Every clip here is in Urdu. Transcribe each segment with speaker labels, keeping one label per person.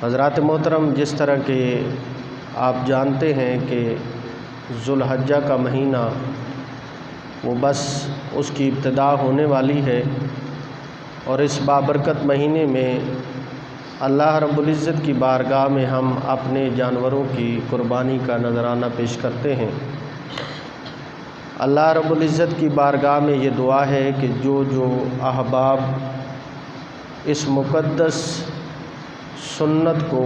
Speaker 1: حضرات محترم، جس طرح کہ آپ جانتے ہیں کہ ذوالحجہ کا مہینہ وہ بس اس کی ابتدا ہونے والی ہے، اور اس بابرکت مہینے میں اللہ رب العزت کی بارگاہ میں ہم اپنے جانوروں کی قربانی کا نذرانہ پیش کرتے ہیں۔ اللہ رب العزت کی بارگاہ میں یہ دعا ہے کہ جو احباب اس مقدس سنت کو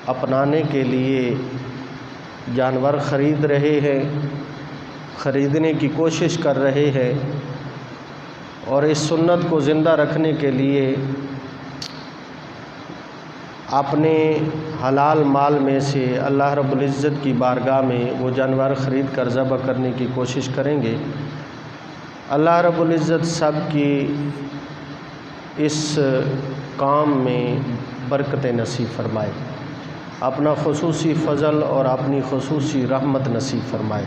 Speaker 1: اپنانے کے لیے جانور خرید رہے ہیں، خریدنے کی کوشش کر رہے ہیں، اور اس سنت کو زندہ رکھنے کے لیے اپنے حلال مال میں سے اللہ رب العزت کی بارگاہ میں وہ جانور خرید کر ذبح کرنے کی کوشش کریں گے، اللہ رب العزت سب کی اس کام میں برکت نصیب فرمائے، اپنا خصوصی فضل اور اپنی خصوصی رحمت نصیب فرمائے۔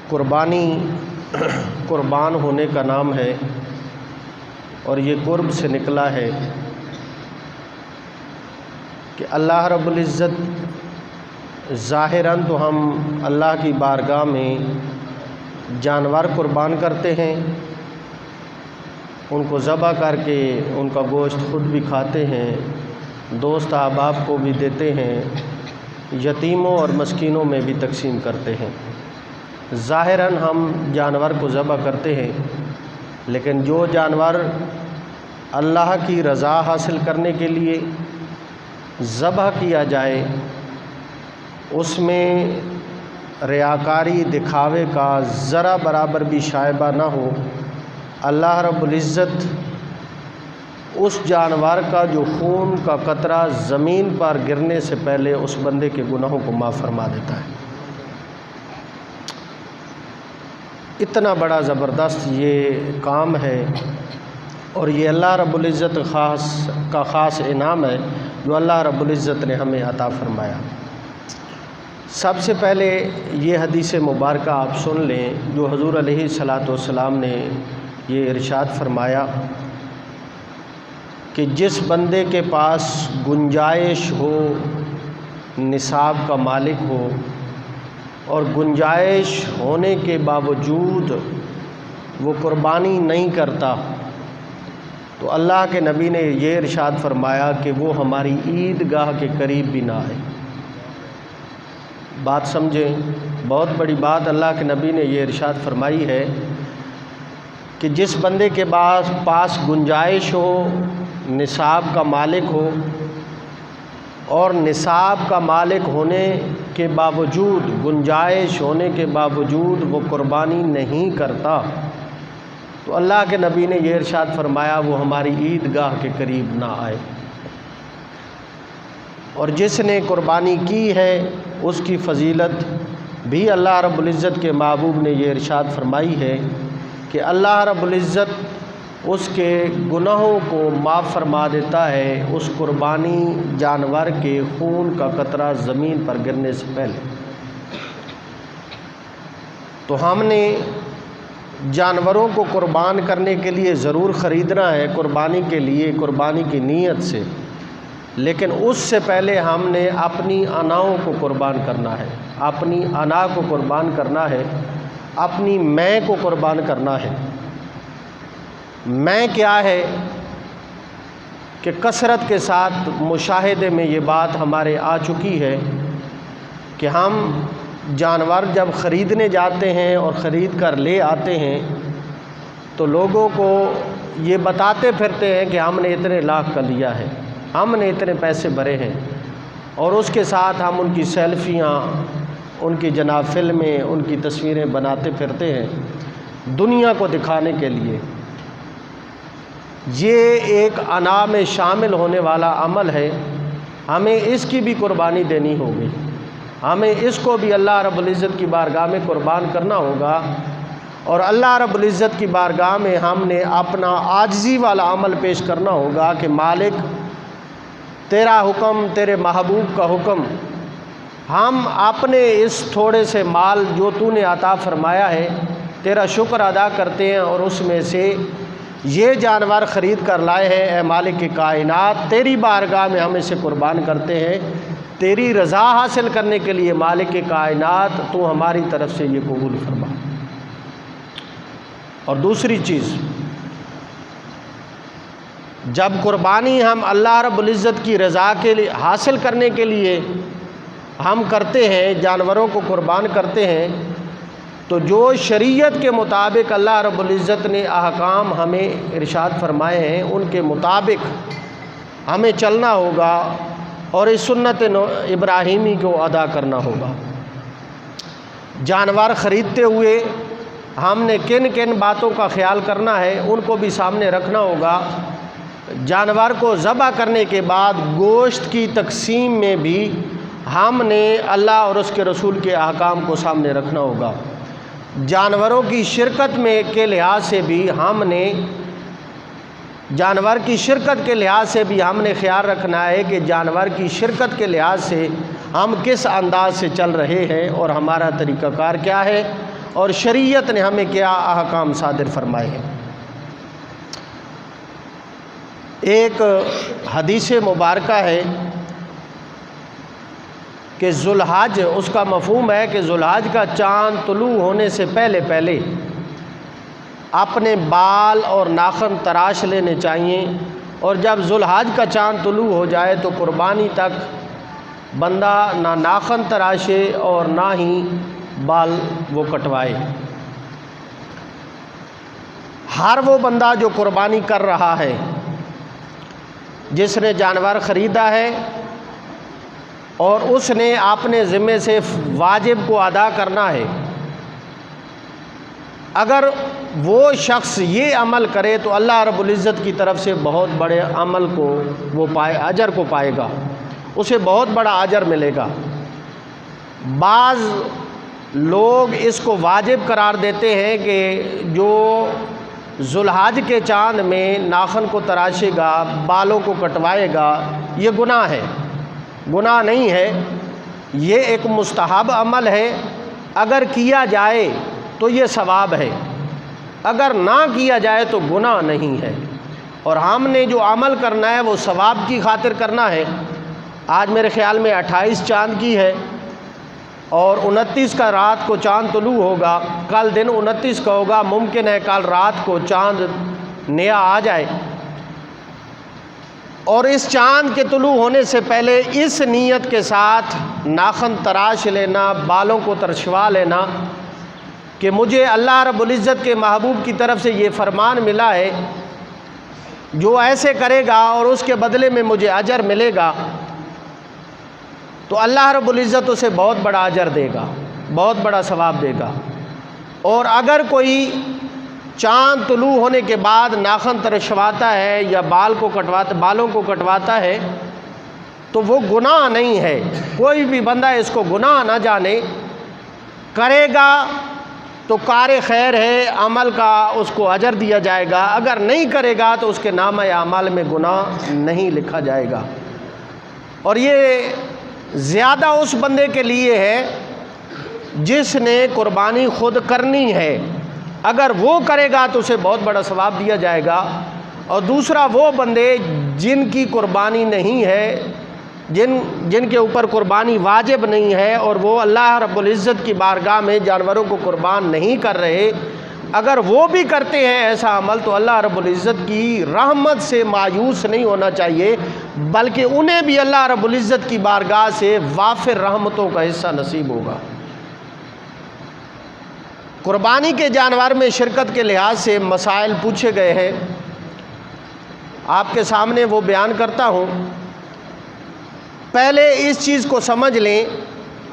Speaker 1: قربانی قربان ہونے کا نام ہے، اور یہ قرب سے نکلا ہے کہ اللہ رب العزت ظاہراً تو ہم اللہ کی بارگاہ میں جانور قربان کرتے ہیں، ان کو ذبح کر کے ان کا گوشت خود بھی کھاتے ہیں، دوست احباب کو بھی دیتے ہیں، یتیموں اور مسکینوں میں بھی تقسیم کرتے ہیں۔ ظاہراً ہم جانور کو ذبح کرتے ہیں، لیکن جو جانور اللہ کی رضا حاصل کرنے کے لیے ذبح کیا جائے اس میں ریاکاری دکھاوے کا ذرا برابر بھی شائبہ نہ ہو، اللہ رب العزت اس جانور کا جو خون کا قطرہ زمین پر گرنے سے پہلے اس بندے کے گناہوں کو معاف فرما دیتا ہے۔ اتنا بڑا زبردست یہ کام ہے، اور یہ اللہ رب العزت خاص انعام ہے جو اللہ رب العزت نے ہمیں عطا فرمایا۔ سب سے پہلے یہ حدیث مبارکہ آپ سن لیں جو حضور علیہ الصلاۃ والسلام نے یہ ارشاد فرمایا کہ جس بندے کے پاس گنجائش ہو، نصاب کا مالک ہو، اور گنجائش ہونے کے باوجود وہ قربانی نہیں کرتا، تو اللہ کے نبی نے یہ ارشاد فرمایا کہ وہ ہماری عیدگاہ کے قریب بھی نہ آئے۔ بات سمجھیں، بہت بڑی بات اللہ کے نبی نے یہ ارشاد فرمائی ہے کہ جس بندے کے پاس گنجائش ہو، نصاب کا مالک ہو، اور نصاب کا مالک ہونے کے باوجود، گنجائش ہونے کے باوجود وہ قربانی نہیں کرتا، تو اللہ کے نبی نے یہ ارشاد فرمایا وہ ہماری عیدگاہ کے قریب نہ آئے۔ اور جس نے قربانی کی ہے اس کی فضیلت بھی اللہ رب العزت کے محبوب نے یہ ارشاد فرمائی ہے کہ اللہ رب العزت اس کے گناہوں کو معاف فرما دیتا ہے اس قربانی جانور کے خون کا قطرہ زمین پر گرنے سے پہلے۔ تو ہم نے جانوروں کو قربان کرنے کے لیے ضرور خریدنا ہے، قربانی کے لیے، قربانی کی نیت سے، لیکن اس سے پہلے ہم نے اپنی اناؤں کو قربان کرنا ہے، اپنی انا کو قربان کرنا ہے، اپنی میں کو قربان کرنا ہے۔ میں کیا ہے کہ کثرت کے ساتھ مشاہدے میں یہ بات ہمارے آ چکی ہے کہ ہم جانور جب خریدنے جاتے ہیں اور خرید کر لے آتے ہیں تو لوگوں کو یہ بتاتے پھرتے ہیں کہ ہم نے اتنے لاکھ کا لیا ہے، ہم نے اتنے پیسے بھرے ہیں، اور اس کے ساتھ ہم ان کی سیلفیاں، ان کی جناب فلمیں، ان کی تصویریں بناتے پھرتے ہیں دنیا کو دکھانے کے لیے۔ یہ ایک انا میں شامل ہونے والا عمل ہے، ہمیں اس کی بھی قربانی دینی ہوگی، ہمیں اس کو بھی اللہ رب العزت کی بارگاہ میں قربان کرنا ہوگا، اور اللہ رب العزت کی بارگاہ میں ہم نے اپنا عاجزی والا عمل پیش کرنا ہوگا کہ مالک تیرا حکم، تیرے محبوب کا حکم، ہم اپنے اس تھوڑے سے مال جو تو نے عطا فرمایا ہے تیرا شکر ادا کرتے ہیں، اور اس میں سے یہ جانور خرید کر لائے ہیں اے مالک کائنات، تیری بارگاہ میں ہم اسے قربان کرتے ہیں، تیری رضا حاصل کرنے کے لیے مالک کائنات تو ہماری طرف سے یہ قبول فرما۔ اور دوسری چیز، جب قربانی ہم اللہ رب العزت کی رضا کے لیے حاصل کرنے کے لیے ہم کرتے ہیں، جانوروں کو قربان کرتے ہیں، تو جو شریعت کے مطابق اللہ رب العزت نے احکام ہمیں ارشاد فرمائے ہیں ان کے مطابق ہمیں چلنا ہوگا اور اس سنت ابراہیمی کو ادا کرنا ہوگا۔ جانور خریدتے ہوئے ہم نے کن کن باتوں کا خیال کرنا ہے ان کو بھی سامنے رکھنا ہوگا۔ جانور کو ذبح کرنے کے بعد گوشت کی تقسیم میں بھی ہم نے اللہ اور اس کے رسول کے احکام کو سامنے رکھنا ہوگا۔ جانوروں کی شرکت میں کے لحاظ سے بھی ہم نے جانور کی شرکت کے لحاظ سے بھی ہم نے خیال رکھنا ہے کہ جانور کی شرکت کے لحاظ سے ہم کس انداز سے چل رہے ہیں اور ہمارا طریقہ کار کیا ہے اور شریعت نے ہمیں کیا احکام صادر فرمائے ہیں۔ ایک حدیث مبارکہ ہے کہ ذوالحج، اس کا مفہوم ہے کہ ذوالحج کا چاند طلوع ہونے سے پہلے پہلے اپنے بال اور ناخن تراش لینے چاہیے، اور جب ذوالحج کا چاند طلوع ہو جائے تو قربانی تک بندہ نہ ناخن تراشے اور نہ ہی بال وہ کٹوائے۔ ہر وہ بندہ جو قربانی کر رہا ہے، جس نے جانور خریدا ہے اور اس نے اپنے ذمے سے واجب کو ادا کرنا ہے، اگر وہ شخص یہ عمل کرے تو اللہ رب العزت کی طرف سے بہت بڑے عمل کو وہ اجر کو پائے گا، اسے بہت بڑا اجر ملے گا۔ بعض لوگ اس کو واجب قرار دیتے ہیں کہ جو ذوالحج کے چاند میں ناخن کو تراشے گا، بالوں کو کٹوائے گا، یہ گناہ ہے۔ گناہ نہیں ہے، یہ ایک مستحب عمل ہے، اگر کیا جائے تو یہ ثواب ہے، اگر نہ کیا جائے تو گناہ نہیں ہے۔ اور ہم نے جو عمل کرنا ہے وہ ثواب کی خاطر کرنا ہے۔ آج میرے خیال میں 28 چاند کی ہے اور 29 کا رات کو چاند طلوع ہوگا، کل دن 29 کا ہوگا، ممکن ہے کل رات کو چاند نیا آ جائے، اور اس چاند کے طلوع ہونے سے پہلے اس نیت کے ساتھ ناخن تراش لینا، بالوں کو ترشوا لینا کہ مجھے اللہ رب العزت کے محبوب کی طرف سے یہ فرمان ملا ہے، جو ایسے کرے گا اور اس کے بدلے میں مجھے اجر ملے گا، تو اللہ رب العزت اسے بہت بڑا اجر دے گا، بہت بڑا ثواب دے گا۔ اور اگر کوئی چاند طلوع ہونے کے بعد ناخن ترشواتا ہے یا بالوں کو کٹواتا ہے تو وہ گناہ نہیں ہے۔ کوئی بھی بندہ اس کو گناہ نہ جانے، کرے گا تو کار خیر ہے، عمل کا اس کو اجر دیا جائے گا، اگر نہیں کرے گا تو اس کے نامہ اعمال میں گناہ نہیں لکھا جائے گا۔ اور یہ زیادہ اس بندے کے لیے ہے جس نے قربانی خود کرنی ہے، اگر وہ کرے گا تو اسے بہت بڑا ثواب دیا جائے گا۔ اور دوسرا وہ بندے جن کی قربانی نہیں ہے، جن کے اوپر قربانی واجب نہیں ہے اور وہ اللہ رب العزت کی بارگاہ میں جانوروں کو قربان نہیں کر رہے، اگر وہ بھی کرتے ہیں ایسا عمل تو اللہ رب العزت کی رحمت سے مایوس نہیں ہونا چاہیے، بلکہ انہیں بھی اللہ رب العزت کی بارگاہ سے وافر رحمتوں کا حصہ نصیب ہوگا۔ قربانی کے جانور میں شرکت کے لحاظ سے مسائل پوچھے گئے ہیں، آپ کے سامنے وہ بیان کرتا ہوں۔ پہلے اس چیز کو سمجھ لیں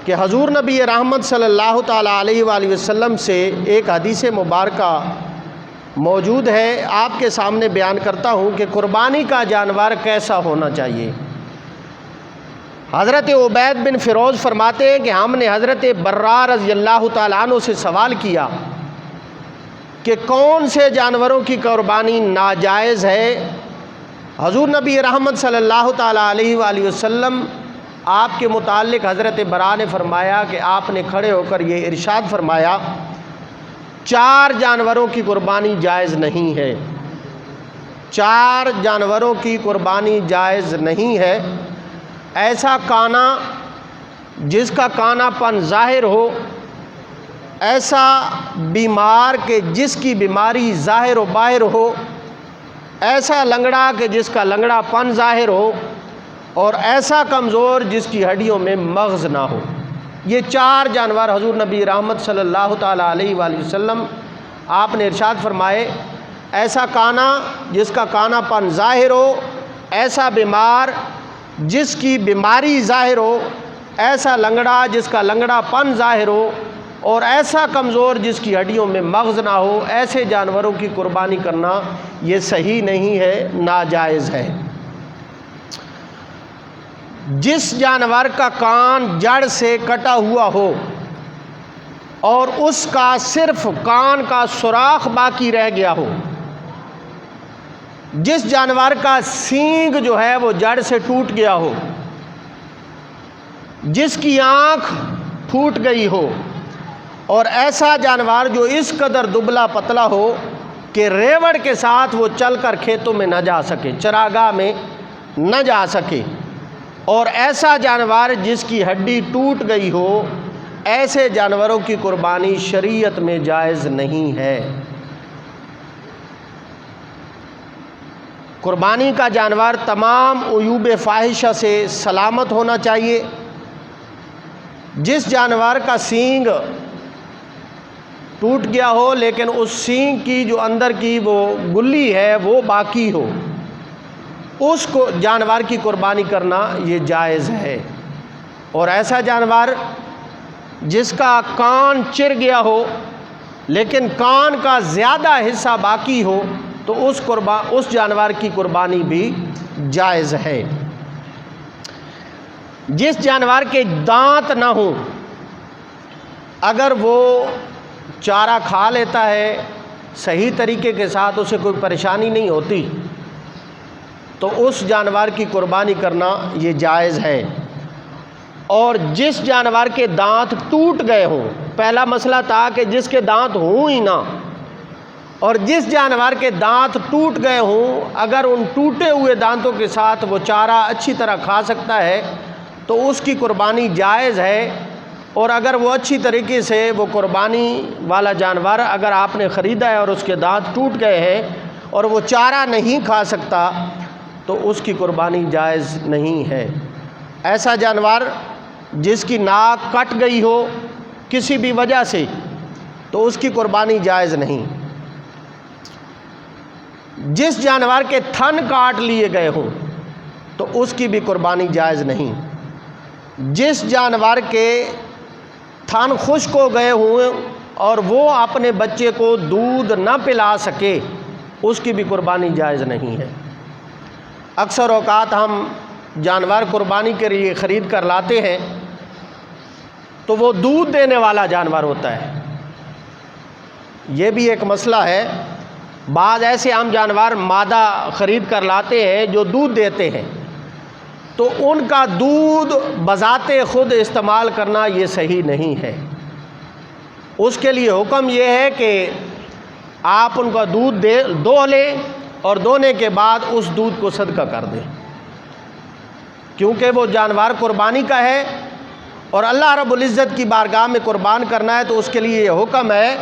Speaker 1: کہ حضور نبی رحمت صلی اللہ تعالیٰ علیہ وآلہ وسلم سے ایک حدیث مبارکہ موجود ہے، آپ کے سامنے بیان کرتا ہوں کہ قربانی کا جانور کیسا ہونا چاہیے۔ حضرت عبید بن فیروز فرماتے ہیں کہ ہم نے حضرت برا رضی اللہ تعالیٰ عنہ سے سوال کیا کہ کون سے جانوروں کی قربانی ناجائز ہے؟ حضور نبی رحمت صلی اللہ تعالیٰ علیہ وآلہ وسلم آپ کے متعلق حضرت برا نے فرمایا کہ آپ نے کھڑے ہو کر یہ ارشاد فرمایا، 4 جانوروں کی قربانی جائز نہیں ہے۔ 4 جانوروں کی قربانی جائز نہیں ہے۔ ایسا کانا جس کا کانا پن ظاہر ہو، ایسا بیمار کہ جس کی بیماری ظاہر و باہر ہو، ایسا لنگڑا کہ جس کا لنگڑا پن ظاہر ہو، اور ایسا کمزور جس کی ہڈیوں میں مغز نہ ہو۔ یہ 4 جانور حضور نبی رحمت صلی اللہ تعالیٰ علیہ وآلہ وسلم آپ نے ارشاد فرمائے، ایسا کانا جس کا کانا پن ظاہر ہو، ایسا بیمار جس کی بیماری ظاہر ہو، ایسا لنگڑا جس کا لنگڑا پن ظاہر ہو، اور ایسا کمزور جس کی ہڈیوں میں مغز نہ ہو، ایسے جانوروں کی قربانی کرنا یہ صحیح نہیں ہے، ناجائز ہے۔ جس جانور کا کان جڑ سے کٹا ہوا ہو اور اس کا صرف کان کا سوراخ باقی رہ گیا ہو، جس جانور کا سینگ جو ہے وہ جڑ سے ٹوٹ گیا ہو، جس کی آنکھ پھوٹ گئی ہو، اور ایسا جانور جو اس قدر دبلا پتلا ہو کہ ریوڑ کے ساتھ وہ چل کر کھیتوں میں نہ جا سکے، چراگاہ میں نہ جا سکے، اور ایسا جانور جس کی ہڈی ٹوٹ گئی ہو، ایسے جانوروں کی قربانی شریعت میں جائز نہیں ہے۔ قربانی کا جانور تمام عیوب فاحشہ سے سلامت ہونا چاہیے۔ جس جانور کا سینگ ٹوٹ گیا ہو لیکن اس سینگ کی جو اندر کی وہ گلی ہے وہ باقی ہو، اس کو جانور کی قربانی کرنا یہ جائز ہے۔ اور ایسا جانور جس کا کان چر گیا ہو لیکن کان کا زیادہ حصہ باقی ہو تو اس جانور کی قربانی بھی جائز ہے۔ جس جانور کے دانت نہ ہوں، اگر وہ چارہ کھا لیتا ہے صحیح طریقے کے ساتھ، اسے کوئی پریشانی نہیں ہوتی، تو اس جانور کی قربانی کرنا یہ جائز ہے۔ اور جس جانور کے دانت ٹوٹ گئے ہوں، پہلا مسئلہ تھا کہ جس کے دانت ہوں ہی نہ، اور جس جانور کے دانت ٹوٹ گئے ہوں، اگر ان ٹوٹے ہوئے دانتوں کے ساتھ وہ چارہ اچھی طرح کھا سکتا ہے تو اس کی قربانی جائز ہے۔ اور اگر وہ اچھی طریقے سے وہ قربانی والا جانور اگر آپ نے خریدا ہے اور اس کے دانت ٹوٹ گئے ہیں اور وہ چارہ نہیں کھا سکتا تو اس کی قربانی جائز نہیں ہے۔ ایسا جانور جس کی ناک کٹ گئی ہو کسی بھی وجہ سے تو اس کی قربانی جائز نہیں۔ جس جانور کے تھن کاٹ لیے گئے ہوں تو اس کی بھی قربانی جائز نہیں۔ جس جانور کے تھن خشک ہو گئے ہوں اور وہ اپنے بچے کو دودھ نہ پلا سکے، اس کی بھی قربانی جائز نہیں ہے۔ اکثر اوقات ہم جانور قربانی کے لیے خرید کر لاتے ہیں تو وہ دودھ دینے والا جانور ہوتا ہے، یہ بھی ایک مسئلہ ہے۔ بعض ایسے عام جانور مادہ خرید کر لاتے ہیں جو دودھ دیتے ہیں، تو ان کا دودھ بذات خود استعمال کرنا یہ صحیح نہیں ہے۔ اس کے لیے حکم یہ ہے کہ آپ ان کا دودھ دو لیں اور دونے کے بعد اس دودھ کو صدقہ کر دیں، کیونکہ وہ جانور قربانی کا ہے اور اللہ رب العزت کی بارگاہ میں قربان کرنا ہے، تو اس کے لیے یہ حکم ہے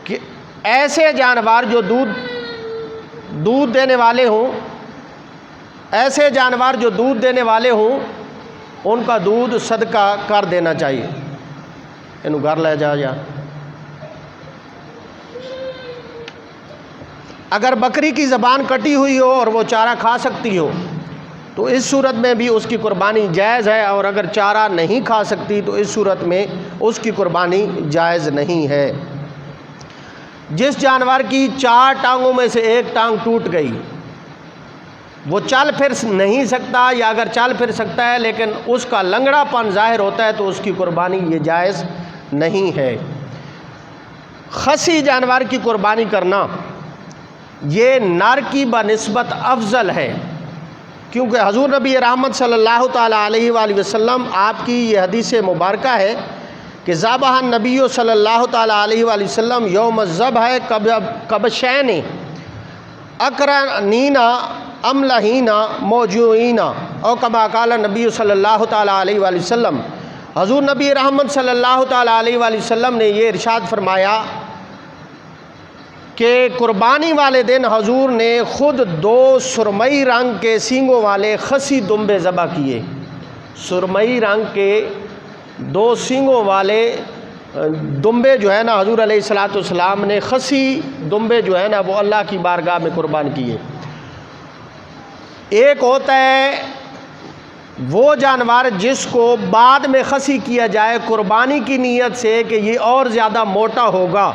Speaker 1: کہ ایسے جانور جو دودھ دینے والے ہوں، ایسے جانور جو دودھ دینے والے ہوں ان کا دودھ صدقہ کر دینا چاہیے۔ انہوں گھر لے جا۔ اگر بکری کی زبان کٹی ہوئی ہو اور وہ چارہ کھا سکتی ہو تو اس صورت میں بھی اس کی قربانی جائز ہے، اور اگر چارہ نہیں کھا سکتی تو اس صورت میں اس کی قربانی جائز نہیں ہے۔ جس جانور کی 4 ٹانگوں میں سے ایک ٹانگ ٹوٹ گئی، وہ چل پھر نہیں سکتا، یا اگر چل پھر سکتا ہے لیکن اس کا لنگڑا پن ظاہر ہوتا ہے تو اس کی قربانی یہ جائز نہیں ہے۔ خصی جانور کی قربانی کرنا یہ نر کی بنسبت افضل ہے، کیونکہ حضور نبی رحمت صلی اللہ تعالیٰ علیہ وآلہ وسلم آپ کی یہ حدیث مبارکہ ہے کہ ذبح النبی صلی اللہ تعالیٰ علیہ وآلہ وسلم یوم الذبح کبشین، اقرنینا املہینا موجوعینا او کما قال نبی صلی اللہ تعالیٰ علیہ وآلہ وسلم، حضور نبی رحمت صلی اللہ تعالیٰ علیہ وآلہ وسلم نے یہ ارشاد فرمایا کہ قربانی والے دن حضور نے خود 2 سرمئی رنگ کے سینگوں والے خسی دمبے ذبح کیے۔ سرمئی رنگ کے 2 سینگوں والے دمبے جو ہے نا حضور علیہ الصلوۃ والسلام نے خسی دمبے جو ہے نا وہ اللہ کی بارگاہ میں قربان کیے۔ ایک ہوتا ہے وہ جانور جس کو بعد میں خسی کیا جائے قربانی کی نیت سے کہ یہ اور زیادہ موٹا ہوگا،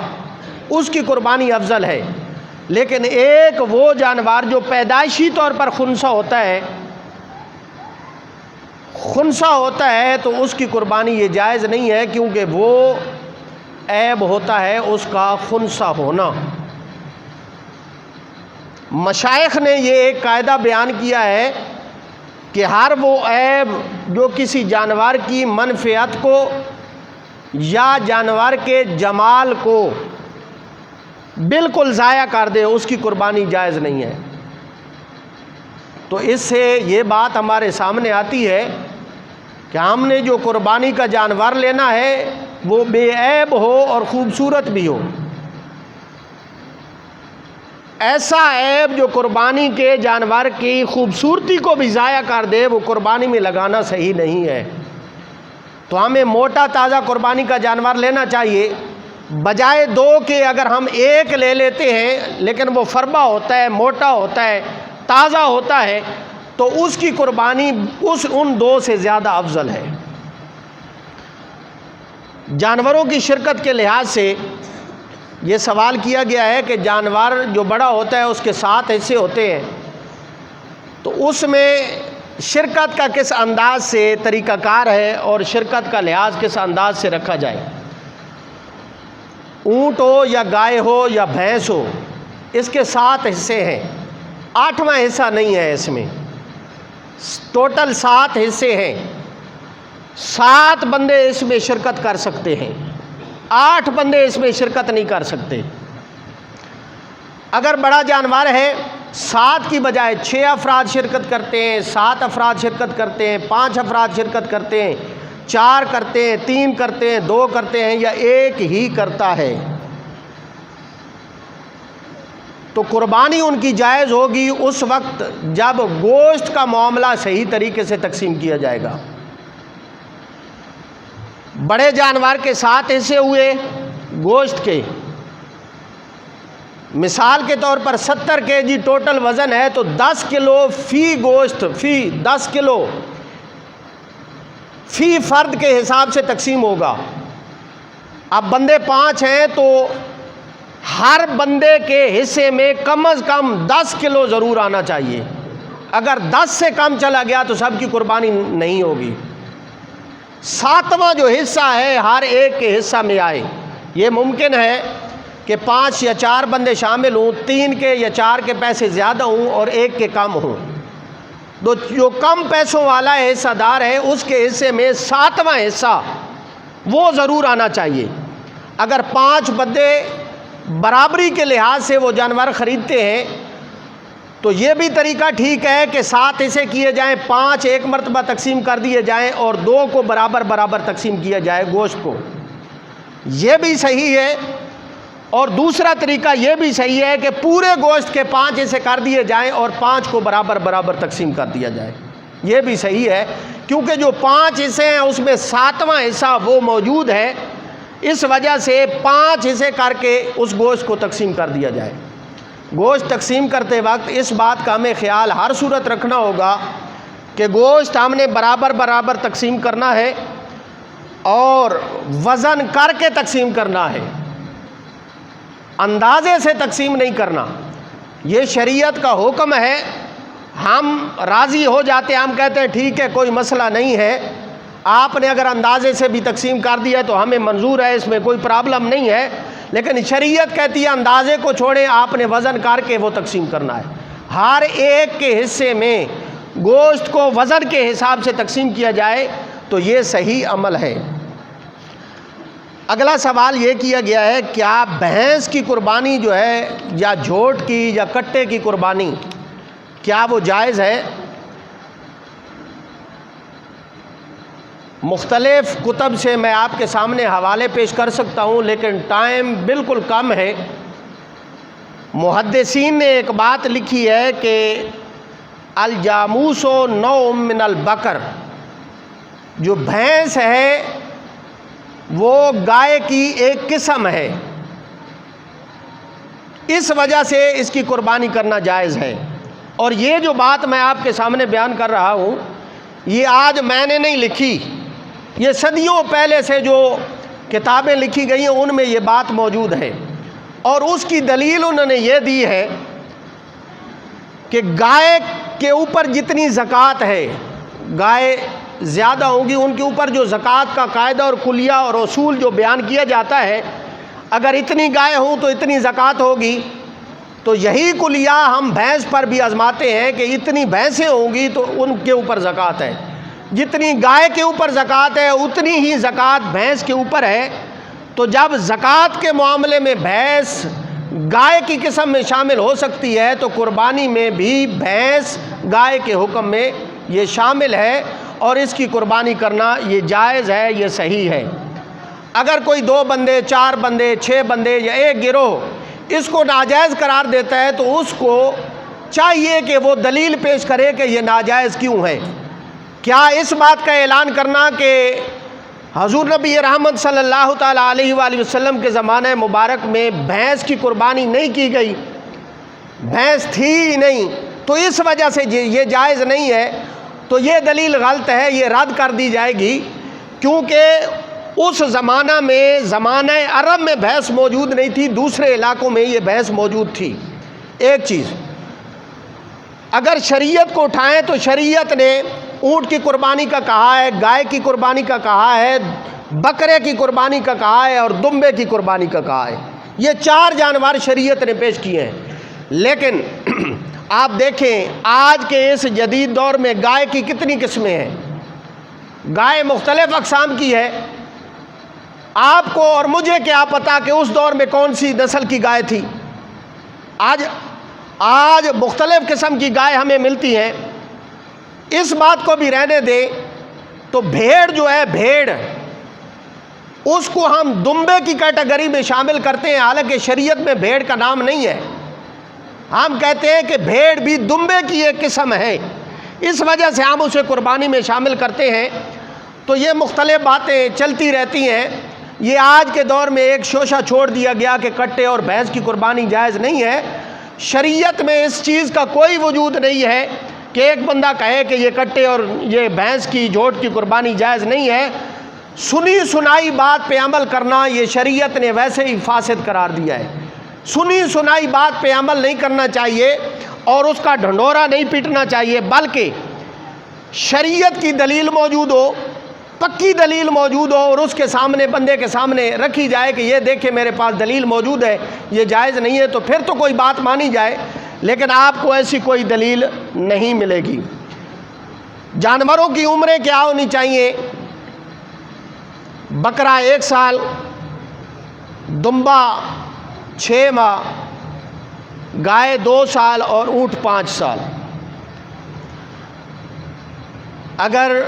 Speaker 1: اس کی قربانی افضل ہے، لیکن ایک وہ جانور جو پیدائشی طور پر خنثی ہوتا ہے تو اس کی قربانی یہ جائز نہیں ہے، کیونکہ وہ عیب ہوتا ہے اس کا خنثی ہونا۔ مشائخ نے یہ ایک قاعدہ بیان کیا ہے کہ ہر وہ عیب جو کسی جانور کی منفعت کو یا جانور کے جمال کو بالکل ضائع کر دے، اس کی قربانی جائز نہیں ہے۔ تو اس سے یہ بات ہمارے سامنے آتی ہے کہ ہم نے جو قربانی کا جانور لینا ہے وہ بے عیب ہو اور خوبصورت بھی ہو۔ ایسا عیب جو قربانی کے جانور کی خوبصورتی کو بھی ضائع کر دے وہ قربانی میں لگانا صحیح نہیں ہے۔ تو ہمیں موٹا تازہ قربانی کا جانور لینا چاہیے، بجائے 2 کے اگر ہم 1 لے لیتے ہیں لیکن وہ فربا ہوتا ہے، موٹا ہوتا ہے، تازہ ہوتا ہے، تو اس کی قربانی ان 2 سے زیادہ افضل ہے۔ جانوروں کی شرکت کے لحاظ سے یہ سوال کیا گیا ہے کہ جانور جو بڑا ہوتا ہے اس کے 7 حصے ہوتے ہیں، تو اس میں شرکت کا کس انداز سے طریقہ کار ہے اور شرکت کا لحاظ کس انداز سے رکھا جائے۔ اونٹ ہو یا گائے ہو یا بھینس ہو، اس کے 7 حصے ہیں، 8واں حصہ نہیں ہے اس میں، ٹوٹل 7 حصے ہیں۔ 7 بندے اس میں شرکت کر سکتے ہیں، 8 بندے اس میں شرکت نہیں کر سکتے۔ اگر بڑا جانور ہے 7 کی بجائے 6 افراد شرکت کرتے ہیں، 7 افراد شرکت کرتے ہیں، 5 افراد شرکت کرتے ہیں، 4 کرتے ہیں، 3 کرتے ہیں، 2 کرتے ہیں یا 1 ہی کرتا ہے، تو قربانی ان کی جائز ہوگی اس وقت جب گوشت کا معاملہ صحیح طریقے سے تقسیم کیا جائے گا۔ بڑے جانور کے 7 حصے ہوئے گوشت کے، مثال کے طور پر 70 kg ٹوٹل وزن ہے تو 10 کلو فی گوشت، فی 10 کلو فی فرد کے حساب سے تقسیم ہوگا۔ اب بندے 5 ہیں تو ہر بندے کے حصے میں کم از کم 10 کلو ضرور آنا چاہیے، اگر 10 سے کم چلا گیا تو سب کی قربانی نہیں ہوگی۔ 7واں جو حصہ ہے ہر ایک کے حصہ میں آئے، یہ ممکن ہے کہ 5 یا 4 بندے شامل ہوں، 3 کے یا 4 کے پیسے زیادہ ہوں اور 1 کے کم ہوں، تو جو کم پیسوں والا حصہ دار ہے اس کے حصے میں 7واں حصہ وہ ضرور آنا چاہیے۔ اگر 5 بندے برابری کے لحاظ سے وہ جانور خریدتے ہیں تو یہ بھی طریقہ ٹھیک ہے کہ 7 حصے کیے جائیں، 5 ایک مرتبہ تقسیم کر دیے جائیں اور 2 کو برابر برابر تقسیم کیا جائے گوشت کو، یہ بھی صحیح ہے۔ اور دوسرا طریقہ یہ بھی صحیح ہے کہ پورے گوشت کے 5 حصے کر دیے جائیں اور 5 کو برابر برابر تقسیم کر دیا جائے، یہ بھی صحیح ہے، کیونکہ جو 5 حصے ہیں اس میں 7واں حصہ وہ موجود ہے، اس وجہ سے 5 حصے کر کے اس گوشت کو تقسیم کر دیا جائے۔ گوشت تقسیم کرتے وقت اس بات کا ہمیں خیال ہر صورت رکھنا ہوگا کہ گوشت ہم نے برابر برابر تقسیم کرنا ہے اور وزن کر کے تقسیم کرنا ہے، اندازے سے تقسیم نہیں کرنا۔ یہ شریعت کا حکم ہے، ہم راضی ہو جاتے ہیں، ہم کہتے ہیں ٹھیک ہے کوئی مسئلہ نہیں ہے، آپ نے اگر اندازے سے بھی تقسیم کر دیا تو ہمیں منظور ہے، اس میں کوئی پرابلم نہیں ہے، لیکن شریعت کہتی ہے اندازے کو چھوڑیں، آپ نے وزن کر کے وہ تقسیم کرنا ہے۔ ہر ایک کے حصے میں گوشت کو وزن کے حساب سے تقسیم کیا جائے تو یہ صحیح عمل ہے۔ اگلا سوال یہ کیا گیا ہے، کیا بھینس کی قربانی جو ہے یا جھوٹ کی یا کٹے کی قربانی کیا وہ جائز ہے؟ مختلف کتب سے میں آپ کے سامنے حوالے پیش کر سکتا ہوں، لیکن ٹائم بالکل کم ہے۔ محدثین نے ایک بات لکھی ہے کہ الجاموس نوع من البقر، جو بھینس ہے وہ گائے کی ایک قسم ہے، اس وجہ سے اس کی قربانی کرنا جائز ہے۔ اور یہ جو بات میں آپ کے سامنے بیان کر رہا ہوں، یہ آج میں نے نہیں لکھی، یہ صدیوں پہلے سے جو کتابیں لکھی گئی ہیں ان میں یہ بات موجود ہے۔ اور اس کی دلیل انہوں نے یہ دی ہے کہ گائے کے اوپر جتنی زکوٰۃ ہے، گائے زیادہ ہوں گی، ان کے اوپر جو زکوٰۃ کا قاعدہ اور کلیہ اور اصول جو بیان کیا جاتا ہے، اگر اتنی گائے ہوں تو اتنی زکوٰۃ ہوگی، تو یہی کلیہ ہم بھینس پر بھی آزماتے ہیں کہ اتنی بھینسیں ہوں گی تو ان کے اوپر زکوٰۃ ہے، جتنی گائے کے اوپر زکوٰۃ ہے اتنی ہی زکوٰۃ بھینس کے اوپر ہے۔ تو جب زکوٰۃ کے معاملے میں بھینس گائے کی قسم میں شامل ہو سکتی ہے، تو قربانی میں بھی بھینس گائے کے حکم میں یہ شامل ہے، اور اس کی قربانی کرنا یہ جائز ہے، یہ صحیح ہے۔ اگر کوئی 2 بندے، 4 بندے، 6 بندے یا ایک گروہ اس کو ناجائز قرار دیتا ہے، تو اس کو چاہیے کہ وہ دلیل پیش کرے کہ یہ ناجائز کیوں ہے۔ کیا اس بات کا اعلان کرنا کہ حضور نبی رحمت صلی اللہ تعالیٰ علیہ وآلہ وسلم کے زمانہ مبارک میں بھینس کی قربانی نہیں کی گئی، بھینس تھی ہی نہیں، تو اس وجہ سے یہ جائز نہیں ہے، تو یہ دلیل غلط ہے، یہ رد کر دی جائے گی، کیونکہ اس زمانہ میں زمانہ عرب میں بھینس موجود نہیں تھی، دوسرے علاقوں میں یہ بھینس موجود تھی۔ ایک چیز، اگر شریعت کو اٹھائیں تو شریعت نے اونٹ کی قربانی کا کہا ہے، گائے کی قربانی کا کہا ہے، بکرے کی قربانی کا کہا ہے، اور دمبے کی قربانی کا کہا ہے۔ یہ 4 جانور شریعت نے پیش کیے ہیں۔ لیکن آپ دیکھیں آج کے اس جدید دور میں گائے کی کتنی قسمیں ہیں، گائے مختلف اقسام کی ہے۔ آپ کو اور مجھے کیا پتا کہ اس دور میں کون سی نسل کی گائے تھی۔ آج مختلف قسم کی گائے ہمیں ملتی ہیں۔ اس بات کو بھی رہنے دیں تو بھیڑ جو ہے، بھیڑ اس کو ہم دمبے کی کیٹیگری میں شامل کرتے ہیں، حالانکہ شریعت میں بھیڑ کا نام نہیں ہے۔ ہم کہتے ہیں کہ بھیڑ بھی دمبے کی ایک قسم ہے، اس وجہ سے ہم اسے قربانی میں شامل کرتے ہیں۔ تو یہ مختلف باتیں چلتی رہتی ہیں۔ یہ آج کے دور میں ایک شوشہ چھوڑ دیا گیا کہ کٹے اور بھینس کی قربانی جائز نہیں ہے۔ شریعت میں اس چیز کا کوئی وجود نہیں ہے کہ ایک بندہ کہے کہ یہ کٹے اور یہ بھینس کی، جھوٹ کی قربانی جائز نہیں ہے۔ سنی سنائی بات پہ عمل کرنا یہ شریعت نے ویسے ہی فاسد قرار دیا ہے۔ سنی سنائی بات پہ عمل نہیں کرنا چاہیے اور اس کا ڈھنڈورا نہیں پیٹنا چاہیے، بلکہ شریعت کی دلیل موجود ہو، پکی دلیل موجود ہو، اور اس کے سامنے، بندے کے سامنے رکھی جائے کہ یہ دیکھیں میرے پاس دلیل موجود ہے، یہ جائز نہیں ہے، تو پھر تو کوئی بات مانی جائے۔ لیکن آپ کو ایسی کوئی دلیل نہیں ملے گی۔ جانوروں کی عمریں کیا ہونی چاہیے؟ بکرا 1 سال، دمبا 6 ماہ، گائے 2 سال اور اونٹ 5 سال۔ اگر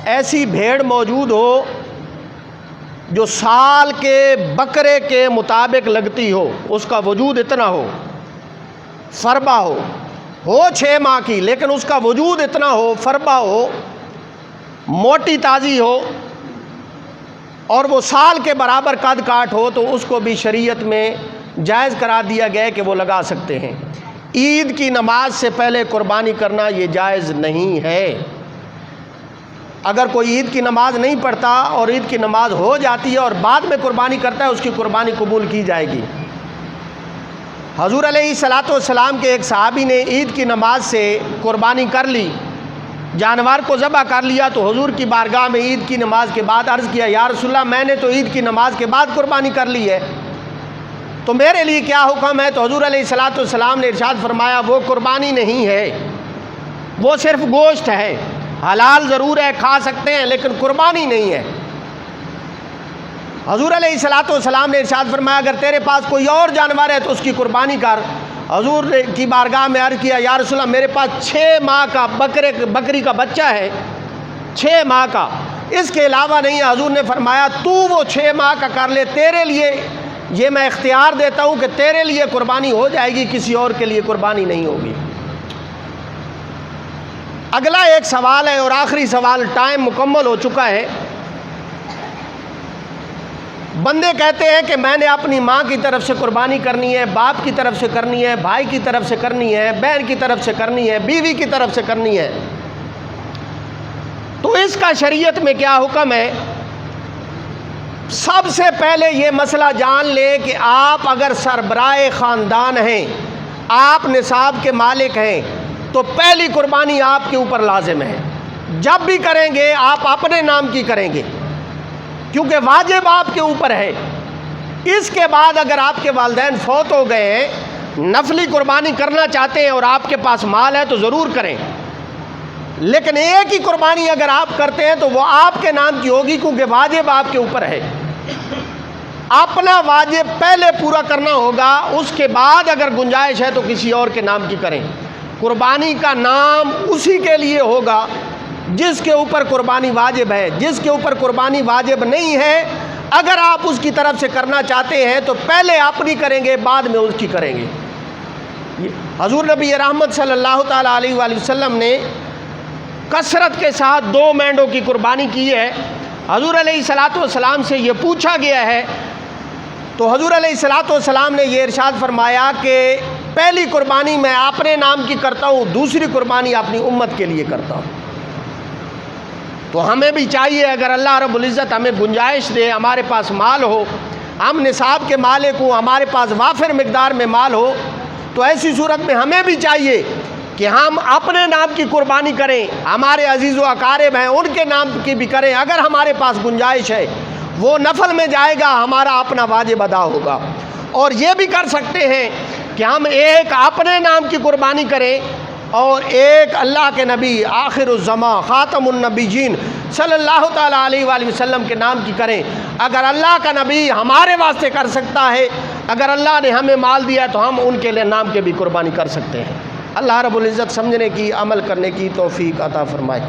Speaker 1: ایسی بھیڑ موجود ہو جو سال کے بکرے کے مطابق لگتی ہو، اس کا وجود اتنا ہو، فربا ہو 6 ماہ کی، لیکن اس کا وجود اتنا ہو، فربا ہو، موٹی تازی ہو، اور وہ سال کے برابر قد کاٹ ہو، تو اس کو بھی شریعت میں جائز قرار دیا گیا ہے کہ وہ لگا سکتے ہیں۔ عید کی نماز سے پہلے قربانی کرنا یہ جائز نہیں ہے۔ اگر کوئی عید کی نماز نہیں پڑھتا اور عید کی نماز ہو جاتی ہے اور بعد میں قربانی کرتا ہے، اس کی قربانی قبول کی جائے گی۔ حضور علیہ الصلاۃ والسلام کے ایک صحابی نے عید کی نماز سے قربانی کر لی، جانور کو ذبح کر لیا، تو حضور کی بارگاہ میں عید کی نماز کے بعد عرض کیا، یا رسول اللہ میں نے تو عید کی نماز کے بعد قربانی کر لی ہے، تو میرے لیے کیا حکم ہے؟ تو حضور علیہ الصلاۃ والسلام نے ارشاد فرمایا، وہ قربانی نہیں ہے، وہ صرف گوشت ہے، حلال ضرور ہے، کھا سکتے ہیں، لیکن قربانی نہیں ہے۔ حضور علیہ الصلوۃ والسلام نے ارشاد فرمایا اگر تیرے پاس کوئی اور جانور ہے تو اس کی قربانی کر۔ حضور نے کی بارگاہ میں عرض کیا یا رسول اللہ میرے پاس 6 ماہ کا بکری کا بچہ ہے، 6 ماہ کا، اس کے علاوہ نہیں ہے۔ حضور نے فرمایا تو وہ 6 ماہ کا کر لے، تیرے لیے یہ میں اختیار دیتا ہوں کہ تیرے لیے قربانی ہو جائے گی، کسی اور کے لیے قربانی نہیں ہوگی۔ اگلا ایک سوال ہے اور آخری سوال، ٹائم مکمل ہو چکا ہے۔ بندے کہتے ہیں کہ میں نے اپنی ماں کی طرف سے قربانی کرنی ہے، باپ کی طرف سے کرنی ہے، بھائی کی طرف سے کرنی ہے، بہن کی طرف سے کرنی ہے، بیوی کی طرف سے کرنی ہے، تو اس کا شریعت میں کیا حکم ہے؟ سب سے پہلے یہ مسئلہ جان لیں کہ آپ اگر سربراہ خاندان ہیں، آپ نصاب کے مالک ہیں، تو پہلی قربانی آپ کے اوپر لازم ہے۔ جب بھی کریں گے آپ اپنے نام کی کریں گے کیونکہ واجب آپ کے اوپر ہے۔ اس کے بعد اگر آپ کے والدین فوت ہو گئے ہیں، نفلی قربانی کرنا چاہتے ہیں اور آپ کے پاس مال ہے تو ضرور کریں، لیکن ایک ہی قربانی اگر آپ کرتے ہیں تو وہ آپ کے نام کی ہوگی کیونکہ واجب آپ کے اوپر ہے۔ اپنا واجب پہلے پورا کرنا ہوگا، اس کے بعد اگر گنجائش ہے تو کسی اور کے نام کی کریں۔ قربانی کا نام اسی کے لیے ہوگا جس کے اوپر قربانی واجب ہے۔ جس کے اوپر قربانی واجب نہیں ہے، اگر آپ اس کی طرف سے کرنا چاہتے ہیں تو پہلے اپنی کریں گے، بعد میں اس کی کریں گے۔ حضور نبی رحمت صلی اللہ تعالیٰ علیہ وآلہ وسلم نے کثرت کے ساتھ 2 مینڈوں کی قربانی کی ہے۔ حضور علیہ الصلوۃ والسلام سے یہ پوچھا گیا ہے تو حضور علیہ الصلوۃ والسلام نے یہ ارشاد فرمایا کہ پہلی قربانی میں اپنے نام کی کرتا ہوں، دوسری قربانی اپنی امت کے لیے کرتا ہوں۔ تو ہمیں بھی چاہیے اگر اللہ رب العزت ہمیں گنجائش دے، ہمارے پاس مال ہو، ہم نصاب کے مالک ہوں، ہمارے پاس وافر مقدار میں مال ہو، تو ایسی صورت میں ہمیں بھی چاہیے کہ ہم اپنے نام کی قربانی کریں، ہمارے عزیز و اقارب ہیں ان کے نام کی بھی کریں۔ اگر ہمارے پاس گنجائش ہے وہ نفل میں جائے گا، ہمارا اپنا واجب ادا ہوگا۔ اور یہ بھی کر سکتے ہیں کہ ہم ایک اپنے نام کی قربانی کریں اور ایک اللہ کے نبی آخر الزمان خاتم النبیین صلی اللہ تعالیٰ علیہ وآلہ وسلم کے نام کی کریں۔ اگر اللہ کا نبی ہمارے واسطے کر سکتا ہے، اگر اللہ نے ہمیں مال دیا تو ہم ان کے لیے نام کے بھی قربانی کر سکتے ہیں۔ اللہ رب العزت سمجھنے کی، عمل کرنے کی توفیق عطا فرمائے۔